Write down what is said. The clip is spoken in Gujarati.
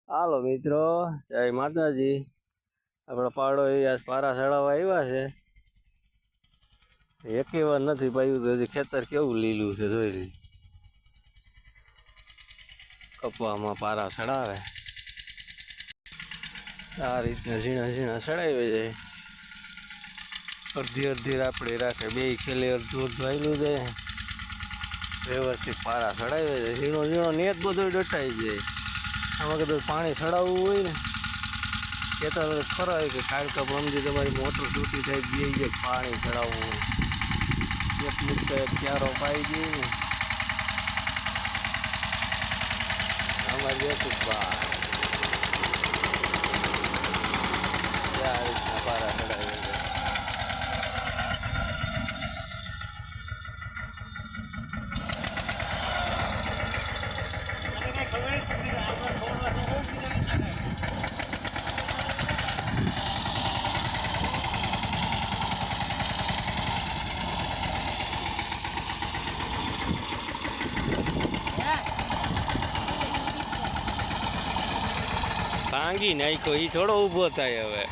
હાલો મિત્રો, જય માતાજી. આપણા પાડો એ પારા ચડાવવા આવ્યા છે. એકે વાર નથી પાયું તો હજી ખેતર કેવું લીલું છે જોઈ લી. કપવામાં પારા ચડાવે આ રીતના ઝીણા ઝીણા ચડાવી જાય. અડધી અડધી રાપડી રાખે, બે ખેલે અડધું અડધું આવેલું જાય. વ્યવસ્થિત પારા ચડાવી જાય. ઝીણો ઝીણો નેત બધો ડટાઈ જાય. આમાં કદાચ પાણી ચડાવવું હોય ને કહેતા ખરા હોય કે કાળકા પ્રમથી તમારી મોટર છૂટી થાય બે જે પાણી ચડાવવું હોય એક મુક્ત એક ક્યારો પાઈ દઈએ ને અમારી બેઠું બહાર આ રીતના પારા ચડાવી જાય. ભાંગી નાખ્યો એ થોડો ઊભો થાય હવે.